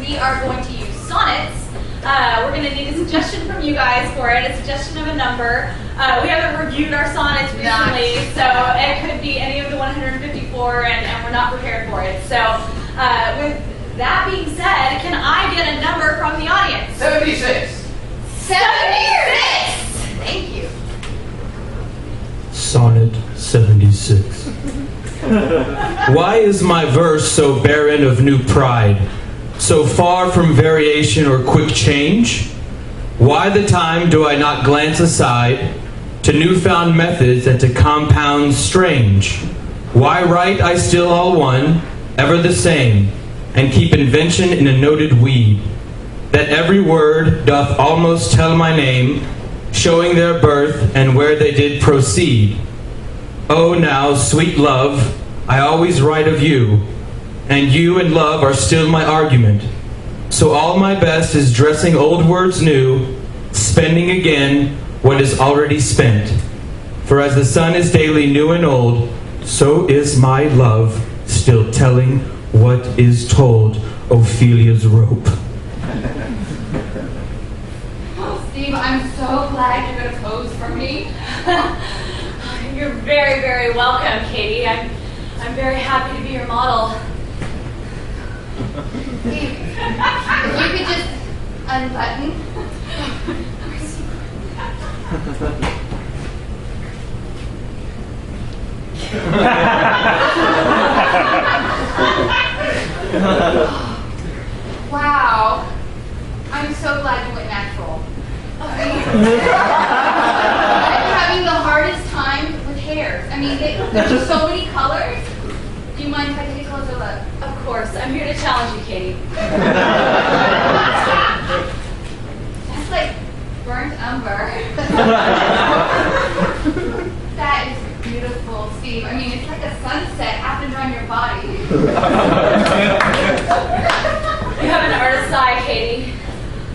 we are going to use sonnets. We're going to need a suggestion from you guys for it, a suggestion of a number. We haven't reviewed our sonnets recently, so it could be any of the 154, and we're not prepared for it. So with that being said, can I get a number from the audience? 76. 76! Thank you. Sonnet 76. Why is my verse so barren of new pride, so far from variation or quick change? Why the time do I not glance aside to newfound methods and to compounds strange? Why write I still all one, ever the same, and keep invention in a noted weed, that every word doth almost tell my name, showing their birth and where they did proceed? Oh, now, sweet love, I always write of you, and you and love are still my argument. So all my best is dressing old words new, spending again what is already spent. For as the sun is daily new and old, so is my love still telling what is told Ophelia's rope. Oh, Steve, I'm so glad you're going to pose for me. You're very, very welcome, Katie. I'm very happy to be your model. Steve, if you could just unbutton. Wow. I'm so glad you went natural. I'm having the hardest time with hairs. I mean, there's just so many colors. Do you mind if I take a closer look? Of course, I'm here to challenge you, Katie. That's like burnt umber. That is beautiful, Steve. I mean, it's like a sunset happened on your body. You have an artist's eye, Katie.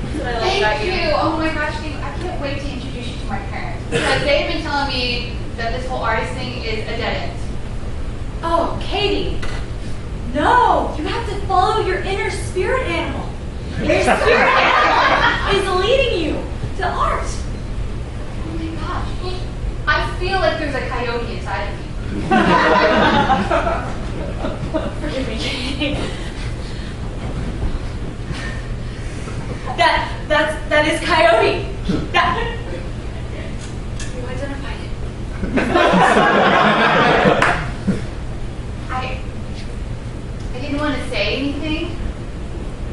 That's what I like about Thank you. Oh my gosh, Steve, I can't wait to introduce you to my parents. Because they've been telling me that this whole artist thing is a dead end. Oh, Katie. No, you have to follow your inner spirit animal. Your spirit animal is leading you to art. Oh my gosh. I feel like there's a coyote inside of me. Forgive me, Katie. That is coyote. You identified it. I didn't want to say anything,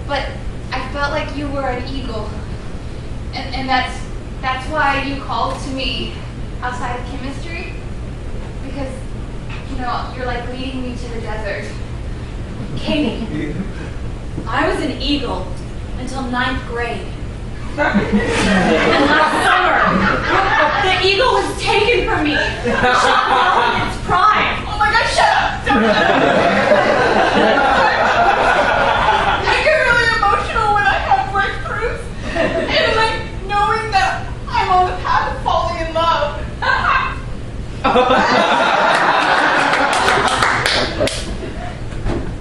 but I felt like you were an eagle. And that's why you called to me outside of chemistry. Because, you know, you're like leading me to the desert. Katie, I was an eagle until 9th grade. And last summer, the eagle was taken from me. Shot down in its prime. Oh my gosh, shut up! I get really emotional when I have breakthroughs. And like knowing that I'm on the path of falling in love.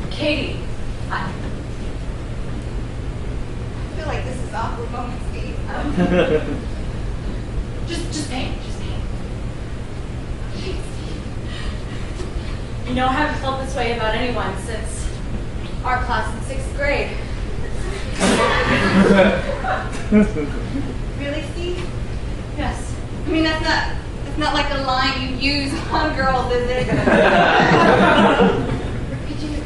Katie, I feel like this is awkward moment, Steve. just paint. You know, I haven't felt this way about anyone since art class in 6th grade. Really, Steve? Yes. I mean, that's not like a line you use on girls, is it? Could you?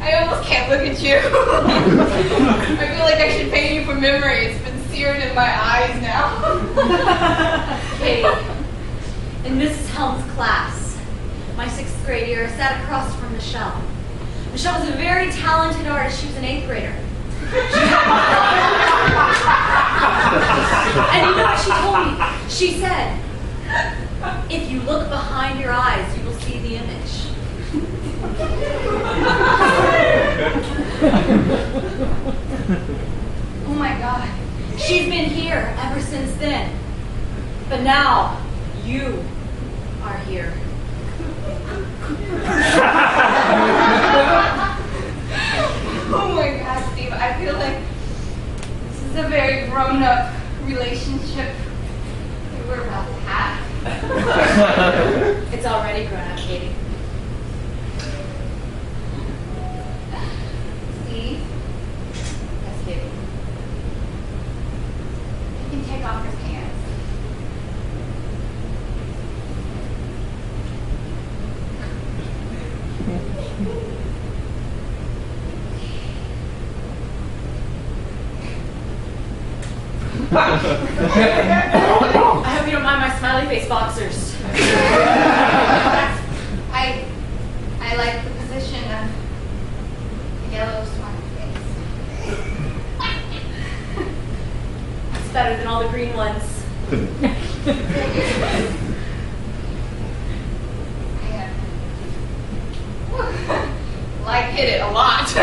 I almost can't look at you. I feel like I should paint you from memory. It's been seared in my eyes now. Katie, in Mrs. Helm's class, my 6th grade year, I sat across from Michelle. Michelle was a very talented artist. She was an 8th grader. And you know what she told me? She said, if you look behind your eyes, you will see the image. Oh my God. She's been here ever since then. But now, You are here. Oh my God, Steve, I feel like this is a very grown-up relationship that we're about to have. It's already grown up, Katie. Steve? Yes, Katie. You can take off your pants. I hope you don't mind my smiley face boxers. I like the position of the yellow smiley face. It's better than all the green ones. Like hit it a lot.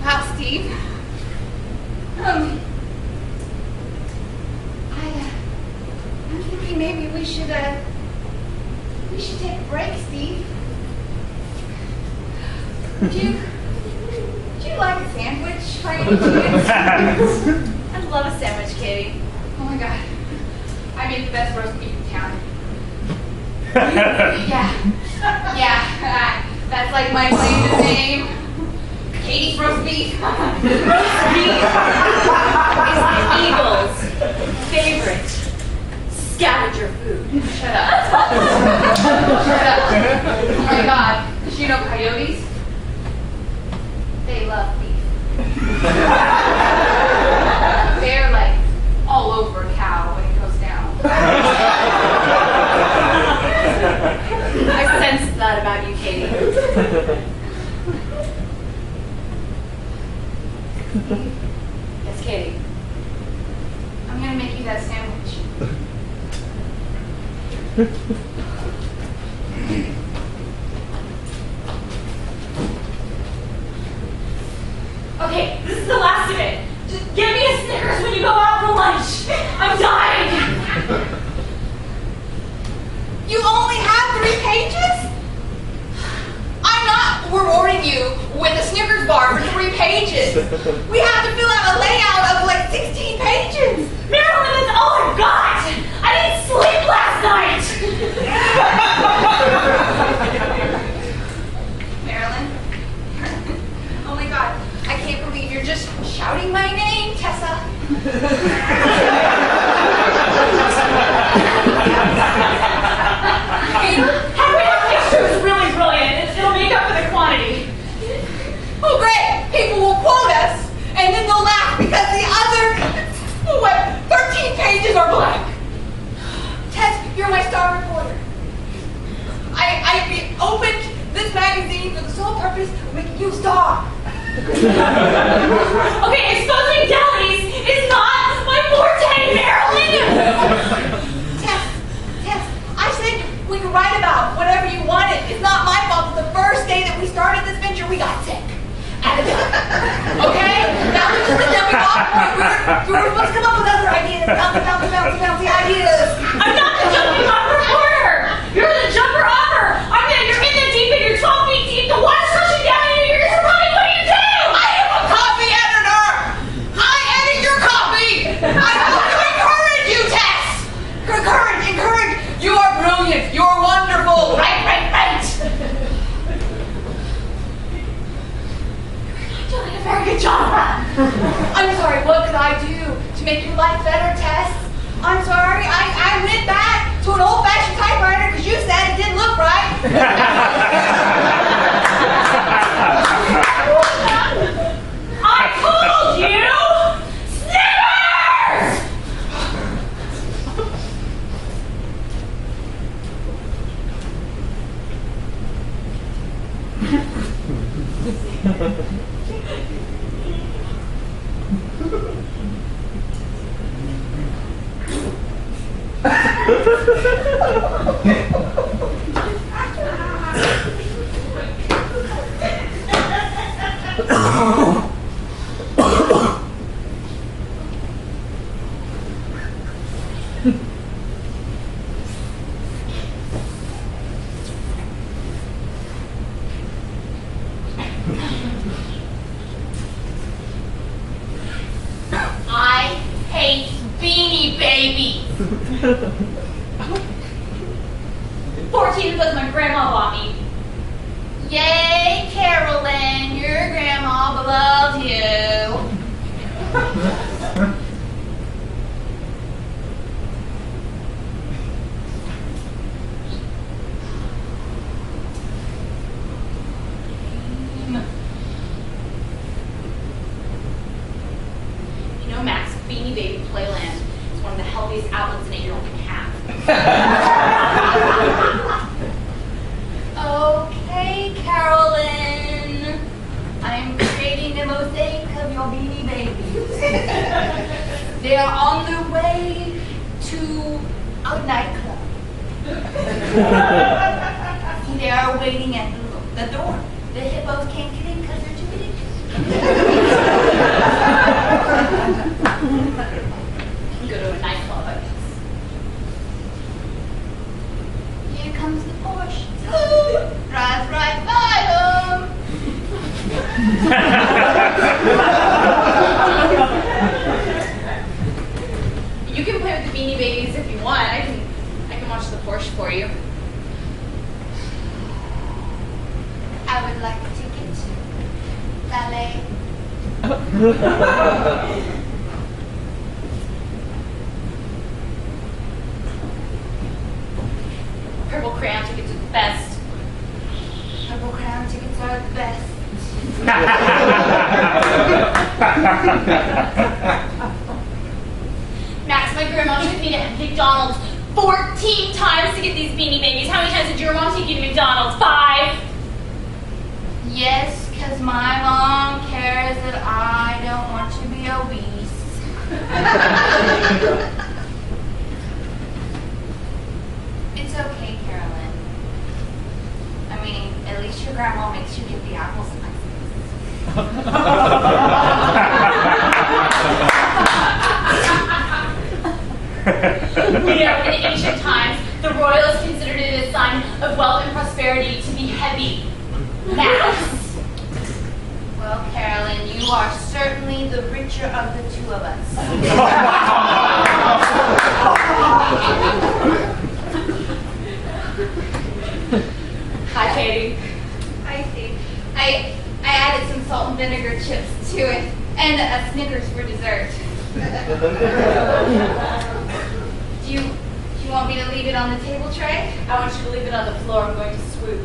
Wow, Steve. I'm thinking maybe we should take a break, Steve. Would you like a sandwich by any chance? I'd love a sandwich, Katie. Oh my God, I make the best roast beef in town. Yeah, that's like my claim to fame. Katie's roast beef. Roast beef is the eagle's favorite scavenger food. Shut up. Shut up. Oh my God, did you know coyotes? They love beef. They're like all over a cow when it goes down. I sensed that about you, Katie. Yes, Katie. I'm gonna make you that sandwich. Okay, this is the last of it. Just give me a Snickers when you go out for lunch. I'm dying. You only have 3 pages? I'm not rewarding you with a Snickers bar for 3 pages. We have to fill out a layout of like 16 pages. Marilyn, that's all I've got. I didn't sleep last night. Marilyn? Oh my God, I can't believe you're just shouting my name, Tessa. Having a picture is really brilliant. It'll make up for the quantity. Oh great, people will quote us, and then they'll laugh because the other, 13 pages are blank. Tess, you're my star reporter. I opened this magazine for the sole purpose of making you a star. Okay, exposing delis is not my forte, Marilyn! Tess, I said we could write about whatever you wanted. It's not my fault that the first day that we started this venture, we got sick. Okay? Now we just we were supposed to come up with other ideas. Bouncy ideas. I'm not the jumping off reporter! You're the jumper offer! You're in the deep and you're 12 feet deep, the water's rushing down and you're just running. What do you do? I am a copy editor! I edit your copy! I'm going to encourage you, Tess! Encourage! You are brilliant! You are wonderful! Right! You're doing a very good job. I'm sorry, what could I do to make your life better, Tess? I'm sorry, I went back to an old-fashioned typewriter because you said it didn't look right. I told you! Snickers! 14 because my grandma bought me. Yay, Carolyn, your grandma loves you. You know, Max, Beanie Baby Playland is one of the healthiest outlets an 8-year-old can have. Okay, Carolyn. I'm creating a mosaic of your Beanie Babies. They are on their way to a nightclub. They are waiting at the door. The hippos can't get in because they're too big. Go to a nightclub, I guess. Here comes the Porsche. Drives right by them. You can play with the Beanie Babies if you want. I can watch the Porsche for you. I would like a ticket. Ballet. Purple crayon tickets are the best. Purple Crown tickets are the best. Max, my grandma took me to McDonald's 14 times to get these Beanie Babies. How many times did your mom take you to McDonald's? 5? Yes, because my mom cares that I don't want to be obese. It's okay, Carolyn. I mean, at least your grandma makes you get the apple slices. Yeah, in ancient times, the royals considered it a sign of wealth and prosperity to be heavy. Max. Well, Carolyn, you are certainly the richer of the two of us. Hi, Katie. I see. I added some salt and vinegar chips to it, and a Snickers for dessert. Do you want me to leave it on the table tray? I want you to leave it on the floor. I'm going to swoop.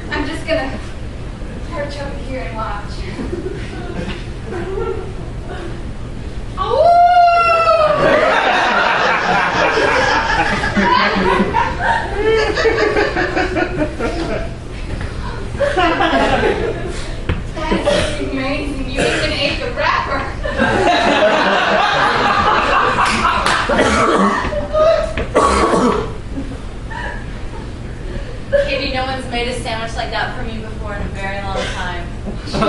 I'm just gonna perch over here and watch. That's amazing. You even ate the wrapper. Katie, no one's made a sandwich like that for me before in a very long time. I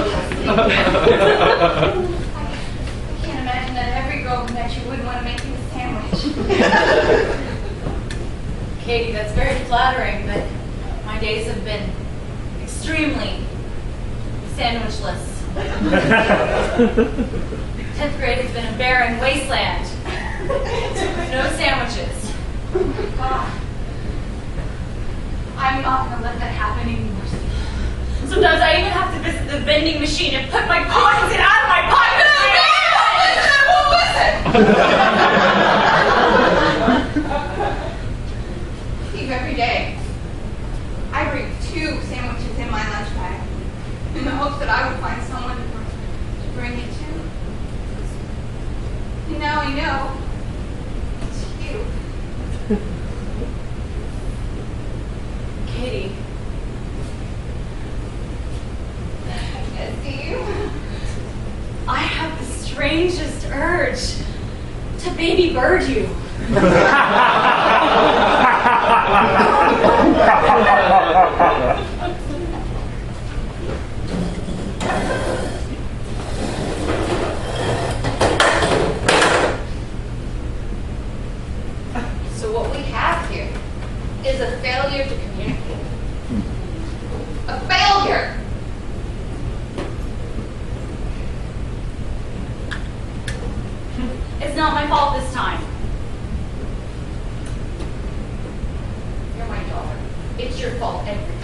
can't imagine that every girl who met you would want to make you a sandwich. Katie, that's very flattering, but my days have been extremely sandwichless. 10th grade has been a barren wasteland. No sandwiches. God. I'm not gonna let that happen anymore. Sometimes I even have to visit the vending machine and put my coins in out of my pocket. Steve, every day, I bring 2 sandwiches in my lunch bag in the hopes that I would find someone to bring it to. And now I know it's you. Katie, Steve. I have the strangest urge to baby bird you. is a failure to communicate. A failure! It's not my fault this time. You're my daughter. It's your fault every time.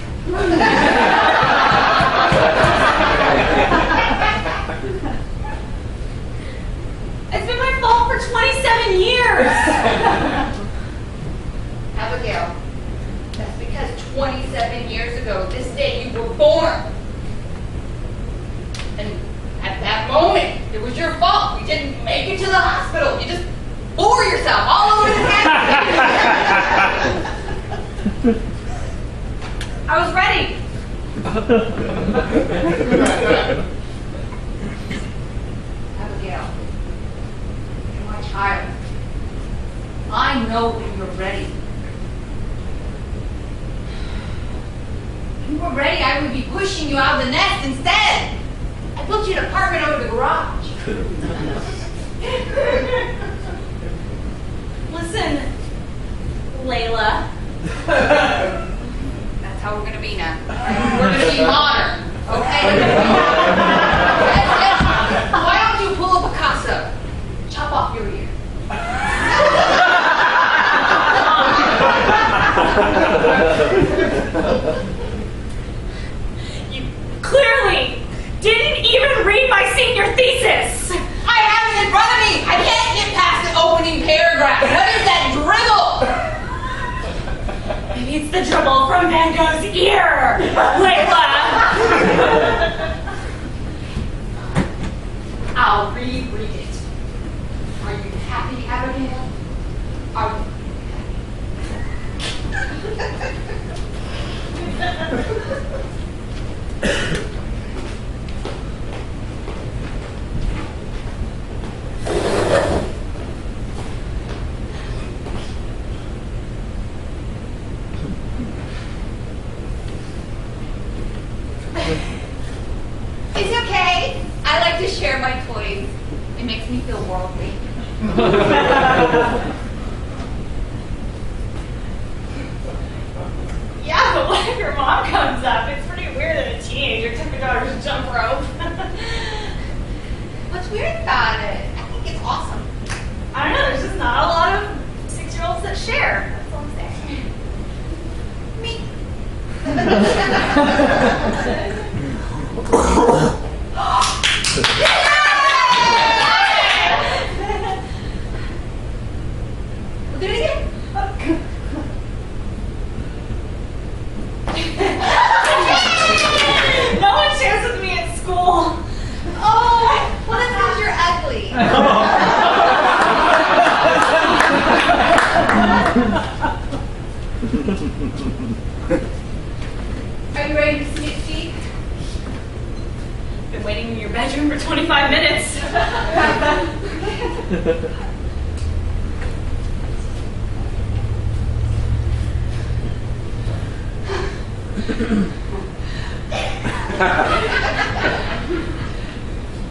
It's been my fault for 27 years. Abigail, that's because 27 years ago, this day, you were born. And at that moment, it was your fault. You didn't make it to the hospital. You just bore yourself all over the house. I was ready. Abigail, you're my child. I know when you're ready. If you were ready, I would be pushing you out of the nest instead. I built you an apartment over the garage. Listen, Layla. That's how we're gonna be now. We're gonna be modern, okay? Why don't you pull a Picasso? Chop off your ear. You clearly didn't even read my senior thesis. I have it in front of me. I can't get past the opening paragraph. What is that dribble? Maybe it's the dribble from Van Gogh's ear, Layla. I'll reread it. Are you happy, Abigail? Are you It's okay. I like to share my toys. It makes me feel worldly. Yeah, but what if your mom comes up? It's pretty weird that a teenager took a daughter's jump rope. What's weird about it? I think it's awesome. I don't know, there's just not a lot of 6-year-olds that share. That's all I'm saying. Me. We'll do it again. No one shares with me at school. Oh, well, that's because you're ugly. Are you ready to see it, Steve? Been waiting in your bedroom for 25 minutes.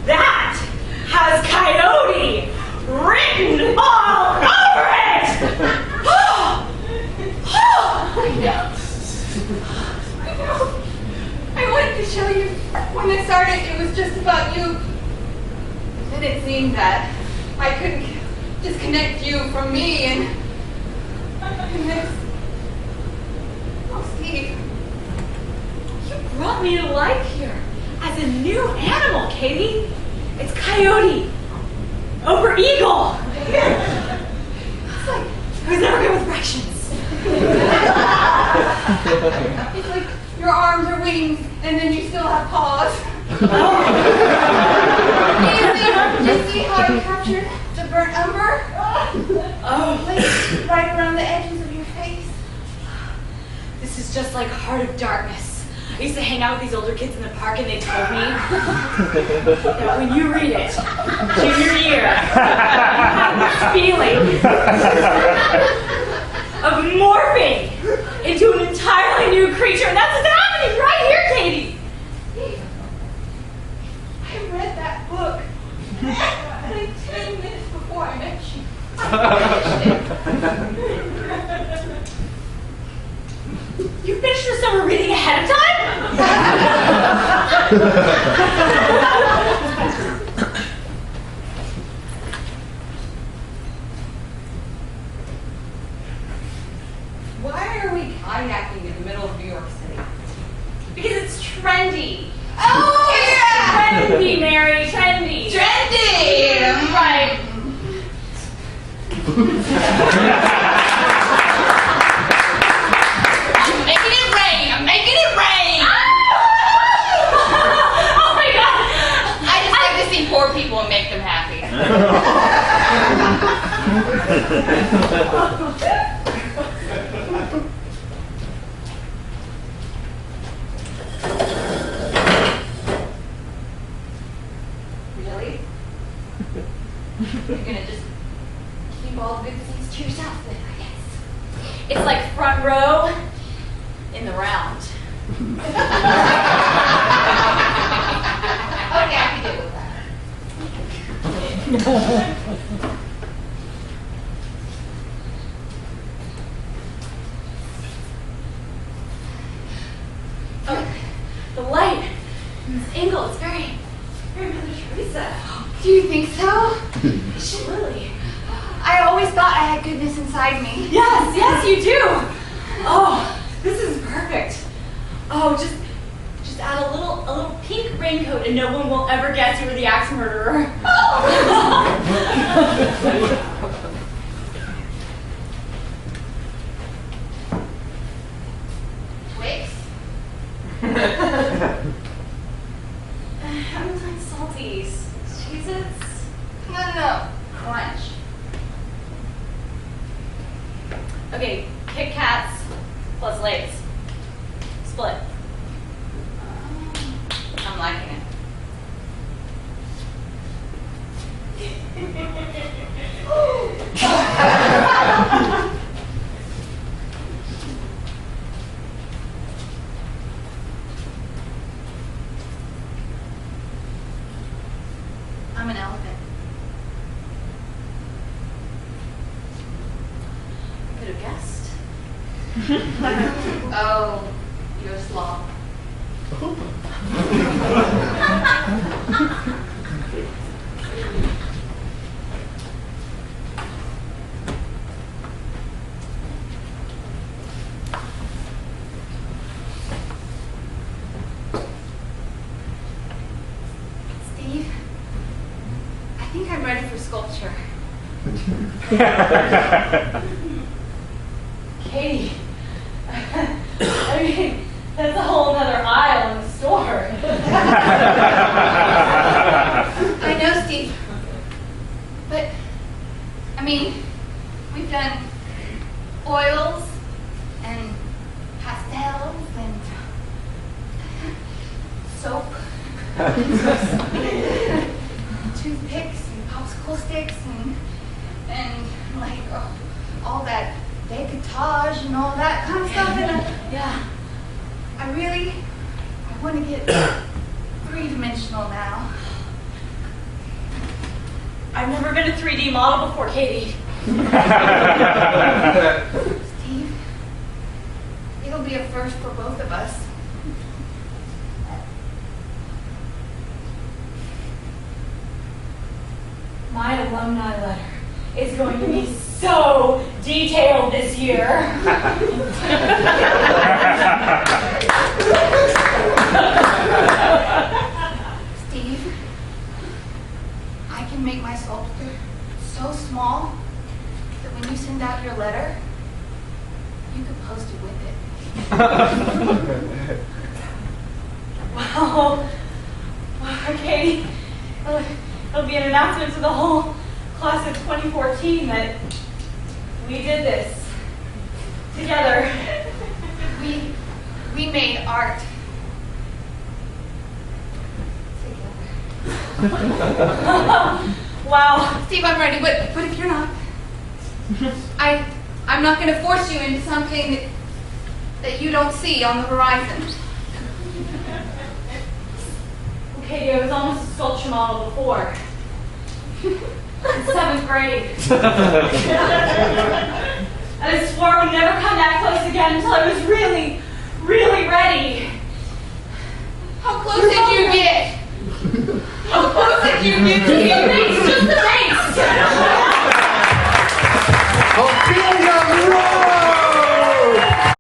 That has coyote written all over it! I know. I wanted to show you when it started, it was just about you. Then it seemed that I couldn't disconnect you from me and this. Oh, Steve. You brought me to life here as a new animal, Katie. It's coyote over eagle. It's like, who's never good with fractions? It's like your arms are wings and then you still have paws. Do you see how I captured the burnt umber? Oh, Like right around the edges of your face. this is just like Heart of Darkness. I used to hang out with these older kids in the park and they told me that when you read it, junior year, you have this feeling of morphing into an entirely new creature. And that's what's happening right here, Katie. I read that book like 10 minutes before I met you. I finished it. so we're reading ahead of time? Why are we kayaking in the middle of New York City? Because it's trendy. Oh, yeah! Trendy, Mary, trendy. Trendy! Right. I'm making it rain! I'm making it rain! Oh my god! I just like to see poor people and make them happy. Really? You're gonna just keep all the good things to yourself then, I guess. It's like front row in the round. Okay, I can deal with that. Oh, the light. This angle is very, very Mother Teresa. Do you think so? Surely. I always thought I had goodness inside me. Yes, yes, you do. Oh, this is perfect. Oh, just add a little pink raincoat, and no one will ever guess you were the axe murderer. Twix? Hamilton salties, Cheez-Its. No. Crunch. Okay, Kit Kats plus Lay's. Split. I'm liking it. I'm an elephant. I could have guessed. Oh, you're a sloth. Steve, I think I'm ready for sculpture. Katie. I mean, that's a whole nother aisle in the store. I know, Steve. But, I mean, we've done oils and pastels and soap, toothpicks and popsicle sticks and like all that decoupage and all that kind of stuff. And Yeah. I want to get three-dimensional now. I've never been a 3D model before, Katie. Steve, it'll be a first for both of us. My alumni letter is going to be so detailed this year. Steve, I can make my sculpture so small that when you send out your letter, you can post it with it. Wow. Wow, Katie. It'll be an announcement to the whole class of 2014 that we did this together. We made art together. Wow. Steve, I'm ready, but if you're not, I'm not going to force you into something that you don't see on the horizon. Katie, I was almost a sculpture model before. In 7th grade. And I swore I would never come that close again until I was really, really Opposite union, just the base. Ophelia